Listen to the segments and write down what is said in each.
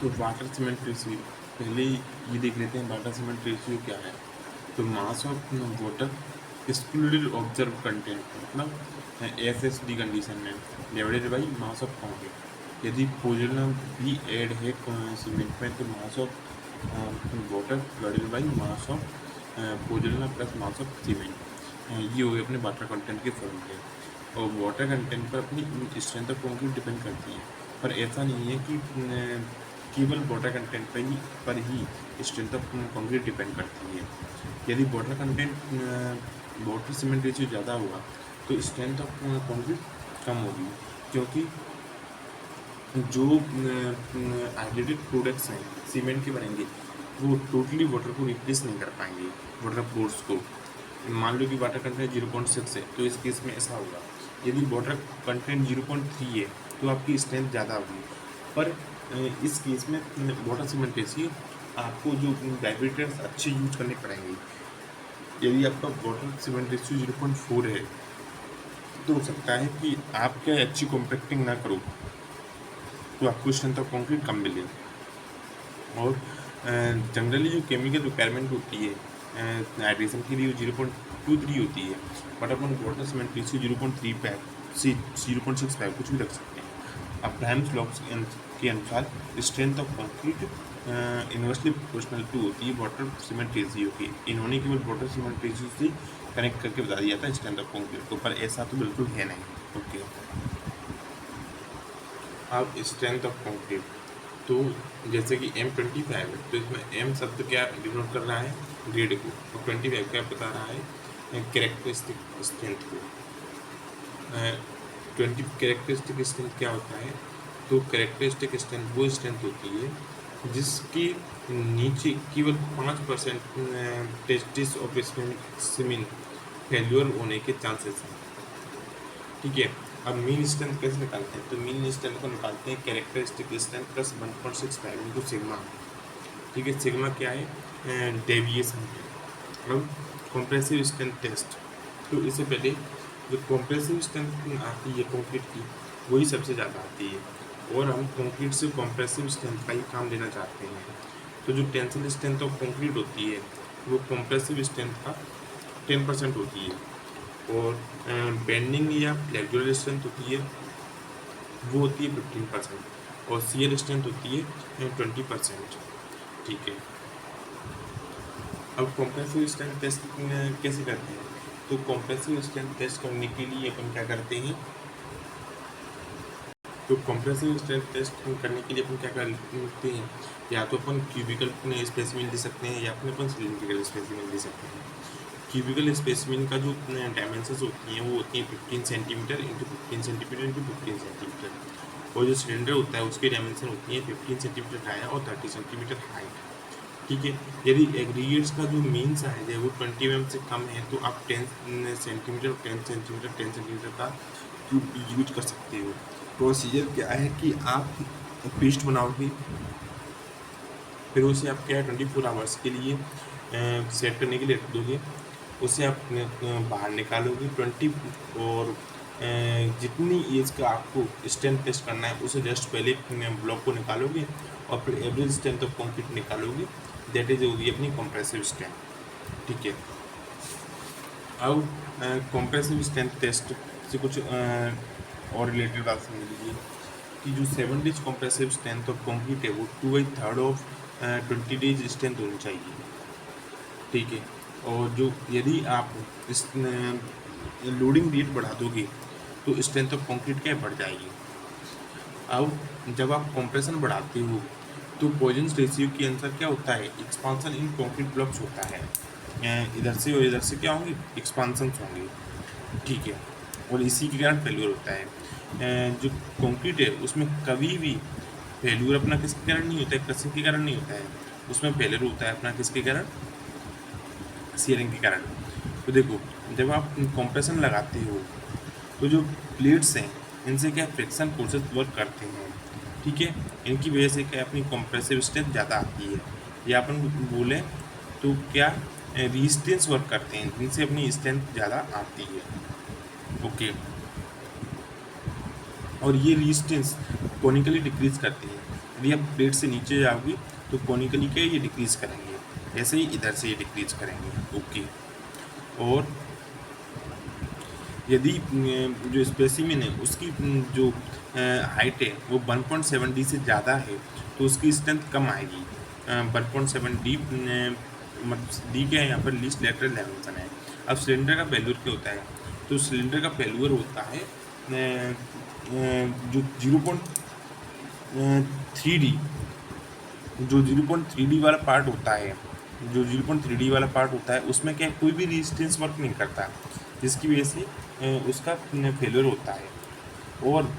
तो water cement ratio पहले ये देख लेते हैं, वाटर सीमेंट रेशियो क्या है। तो mass of water excluded absorbed content, मतलब एसएसडी कंडीशन में divided by mass of concrete. यदि पोजोलम भी ऐड है सीमेंट में तो mass of water divided by mass of pozzolan plus mass of cement, ये हो गए अपने वाटर कंटेंट के फॉर्मूले। और वाटर कंटेंट पर अपनी स्ट्रेंथ ऑफ कंक्रीट डिपेंड करती है, पर ऐसा नहीं है कि केवल वाटर कंटेंट पर ही स्ट्रेंथ ऑफ कंक्रीट डिपेंड करती है। यदि water content water cement ratio ज़्यादा होगा तो स्ट्रेंथ ऑफ कंक्रीट कम होगी, क्योंकि जो आइडेंटिक प्रोडक्ट्स हैं सीमेंट के बनेंगे वो टोटली वाटर को रिप्लेस नहीं कर पाएंगे, वाटर फोर्स को। मान लो कि वाटर कंटेंट 0.6 है तो इस केस में ऐसा होगा। यदि वाटर कंटेंट 0.3 है तो आपकी स्ट्रेंथ ज़्यादा होगी, पर इस केस में वाटर सीमेंट रेशियो आपको जो वाइब्रेटर्स अच्छे यूज करने पड़ेंगे। यदि आपका वाटर सीमेंट रेशियो 0.4 है तो हो सकता है कि आप क्या अच्छी कॉम्पैक्टिंग ना करो तो आपको स्ट्रेंथ ऑफ कंक्रीट कम मिले। और जनरली जो केमिकल रिक्वायरमेंट होती है हाइड्रेशन के लिए 0.23 होती है, but upon water cement ratio 0.35 से 0.65 कुछ भी रख सकते हैं। अब्राहम्स लॉ के अनुसार strength of concrete inversely proportional to होती है वाटर सीमेंट रेशियो की। इन्होंने केवल वाटर सीमेंट रेशियो से कनेक्ट करके बता दिया था स्ट्रेंथ ऑफ कंक्रीट को, पर ऐसा तो बिल्कुल है नहीं। ओके, अब स्ट्रेंथ ऑफ कंक्रीट, तो जैसे कि M25 है तो इसमें M शब्द क्या डिनोट कर रहा है, ग्रेड को, और 25 क्या बता रहा है, कैरेक्टरिस्टिक स्ट्रेंथ को। 20 कैरेक्टरिस्टिक स्ट्रेंथ क्या होता है, तो कैरेक्टरिस्टिक स्ट्रेंथ वो स्ट्रेंथ होती है जिसकी नीचे केवल 5% टेस्टिस ऑफ सीमेंट फेल्यूर होने के चांसेस हैं। ठीक है, अब मीन स्ट्रेंथ कैसे निकालते हैं, तो मीन स्ट्रेंथ को निकालते हैं characteristic strength plus 1.65 into sigma. ठीक है, सिग्मा क्या है, डेविएशन है। अब कॉम्प्रेसिव स्ट्रेंथ टेस्ट, तो इससे पहले जो कॉम्प्रेसिव स्ट्रेंथ आती है कंक्रीट की वही सबसे ज़्यादा आती है, और हम कंक्रीट से कॉम्प्रेसिव स्ट्रेंथ का ही काम लेना चाहते हैं। तो जो टेंसिल स्ट्रेंथ ऑफ कंक्रीट होती है वो कॉम्प्रेसिव स्ट्रेंथ का 10% होती है, और बेंडिंग या फ्लेक्सुरल स्ट्रेंथ होती है वो होती है 15%, और शियर स्ट्रेंथ होती है 20%। ठीक है, अब कॉम्प्रेसिव स्ट्रेंथ टेस्ट कैसे करते हैं, तो कॉम्प्रेसिव स्ट्रेंथ टेस्ट करने के लिए अपन क्या करते हैं, तो कॉम्प्रेसिव स्ट्रेंथ टेस्ट करने के लिए अपन क्या करते हैं, या तो अपन क्यूबिकल स्पेसिमेन ले सकते हैं या अपन सिलिंड्रिकल स्पेसिमेन ले सकते हैं। क्यूबिकल स्पेसिमेन का जो डायमेंशंस होती हैं वो होती हैं 15 centimetre into 15 centimetre into 15 centimetre, और जो सिलेंडर होता है उसके डायमेंशन होती हैं 15 सेंटीमीटर डाया और 30 सेंटीमीटर हाइट। ठीक है, यदि एग्रीगेट्स का जो मेन साइज है वो 20 mm से कम है तो आप 10 सेंटीमीटर 10 सेंटीमीटर 10 सेंटीमीटर का ट्यूब यूज कर सकते हो। प्रोसीजर क्या है कि आप पेस्ट बनाओगे, फिर उसे आप क्या है 24 आवर्स के लिए सेट करने के लिए रख दोगे, उसे आप बाहर निकालोगे 20, और जितनी एज का आपको स्ट्रेंथ टेस्ट करना है उसे जस्ट पहले ब्लॉक को निकालोगे और फिर एवरेज स्ट्रेंथ ऑफ कंक्रीट निकालोगे, दैट इज होगी अपनी कॉम्प्रेसिव स्ट्रेंथ। ठीक है, अब कॉम्प्रेसिव स्ट्रेंथ टेस्ट से कुछ और रिलेटेड बात समझ लीजिए कि जो 7 days compressive strength of concrete है वो 2/3 ऑफ 20 डेज स्ट्रेंथ होनी चाहिए। ठीक है, और जो यदि आप इस लोडिंग रेट बढ़ा दोगे तो स्ट्रेंथ ऑफ कंक्रीट क्या बढ़ जाएगी। अब जब आप कंप्रेशन बढ़ाते हो तो पॉइजन्स रेशियो के अनुसार क्या होता है, एक्सपांसन इन कंक्रीट ब्लॉक्स होता है, इधर से और इधर से क्या होंगे, एक्सपांसन्स होंगे। ठीक है, और इसी के कारण फेल्यूर होता है। जो कंक्रीट है उसमें कभी भी फेल्यूर अपना किसके कारण नहीं होता है, क्रशिंग के कारण नहीं होता है, उसमें फेल्यूर होता है अपना किसके कारण, शियरिंग के कारण। तो देखो, जब आप कंप्रेशन लगाते हो तो जो प्लेट्स हैं इनसे क्या फ्रिक्शन फोर्सेस वर्क करते हैं। ठीक है, इनकी वजह से क्या अपनी कंप्रेसिव स्ट्रेंथ ज़्यादा आती है, या अपन बोले तो क्या रेजिस्टेंस वर्क करते हैं जिनसे अपनी स्ट्रेंथ ज़्यादा आती है। ओके, और ये रेजिस्टेंस कॉनिकली डिक्रीज करती है। यदि आप प्लेट से नीचे जाओगे तो कोनिकली क्या ये डिक्रीज करेंगे, ऐसे ही इधर से ये डिक्रीज करेंगे। ओके। और यदि जो स्पेसिमेन है उसकी जो हाइट है वो 1.7 डी से ज़्यादा है तो उसकी स्ट्रेंथ कम आएगी। 1.7 डी मतलब डी क्या है यहाँ पर, लीस्ट लेटरल डायमेंशन है। अब सिलेंडर का फेल्यूर क्या होता है, तो सिलेंडर का फेल्यूर होता है जो 0.3 डी, जो 0.3 डी वाला पार्ट होता है, जो 0.3 डी वाला पार्ट होता है उसमें क्या है, कोई भी रेजिस्टेंस वर्क नहीं करता, जिसकी वजह से उसका फेलियर होता है। और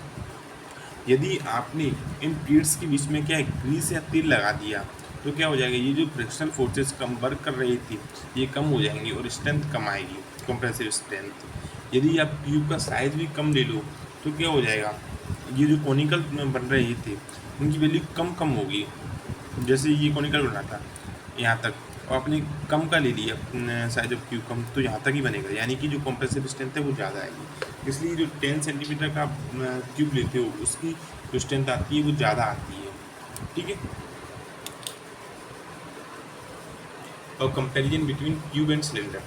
यदि आपने इन प्लेट्स के बीच में क्या है ग्रीस या तेल लगा दिया तो क्या हो जाएगा, ये जो फ्रिक्शनल फोर्सेस कम वर्क कर रही थी ये कम हो जाएंगी और स्ट्रेंथ कम आएगी, कंप्रेसिव स्ट्रेंथ। यदि आप ट्यूब का साइज भी कम ले लो तो क्या हो जाएगा, ये जो कॉनिकल बन रहे थे उनकी वैल्यू कम कम होगी। जैसे ये कॉनिकल बना था यहाँ तक और आपने कम का ले लिया साइज ऑफ क्यूब कम, तो यहाँ तक ही बनेगा, यानी कि जो कंप्रेसिव स्ट्रेंथ है वो ज़्यादा आएगी। इसलिए जो 10 सेंटीमीटर का क्यूब लेते हो उसकी जो स्ट्रेंथ आती है वो ज़्यादा आती है। ठीक है। और comparison between cube and cylinder.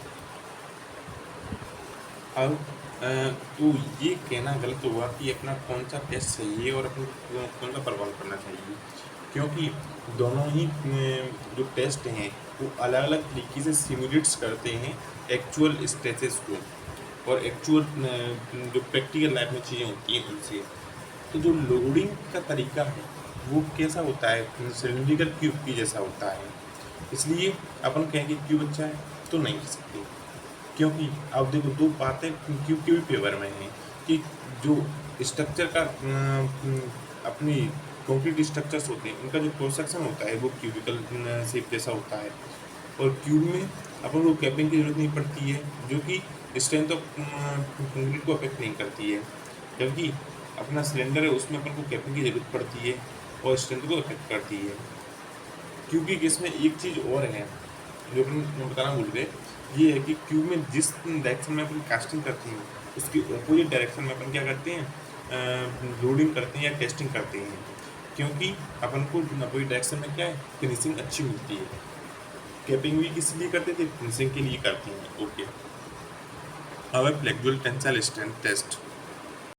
अब तो ये कहना गलत होगा कि अपना कौन सा टेस्ट सही है और अपना कौन सा परफॉर्म करना चाहिए, क्योंकि दोनों ही जो टेस्ट हैं वो अलग अलग तरीके से सिमुलेट्स करते हैं एक्चुअल स्ट्रेसेस को और एक्चुअल जो प्रैक्टिकल लाइफ में चीज़ें होती हैं उनसे। तो जो लोडिंग का तरीका है वो कैसा होता है, सिलिंड्रिकल क्यूब की जैसा होता है। इसलिए अपन कहेंगे क्यूब अच्छा है तो नहीं कह सकते, क्योंकि अब देखो दो बातें क्यूब के भी फेवर में हैं कि जो स्ट्रक्चर का अपनी कंक्रीट स्ट्रक्चर्स होते हैं उनका जो क्रॉस सेक्शन होता है वो क्यूबिकल शेप जैसा होता है, और क्यूब में अपन को कैपिंग की जरूरत नहीं पड़ती है जो कि स्ट्रेंथ ऑफ कंक्रीट को अफेक्ट नहीं करती है, जबकि अपना सिलेंडर है उसमें अपन को कैपिंग की जरूरत पड़ती है और स्ट्रेंथ को अफेक्ट करती है। क्यूब की केस में एक चीज़ और है जो अपन बताना भूल गए, ये है कि क्यूब में जिस डायरेक्शन में अपन कास्टिंग करते हैं उसकी अपोजिट डायरेक्शन में अपन क्या करते हैं, लोडिंग करते हैं या टेस्टिंग करते हैं, क्योंकि अपन को अपोजिट डायरेक्शन में क्या है फिनिशिंग अच्छी मिलती है। कैपिंग भी किस लिए करते थे, फिनिशिंग के लिए करते हैं। ओके। अब फ्लेक्सुअल टेंसाइल स्ट्रेंथ टेस्ट।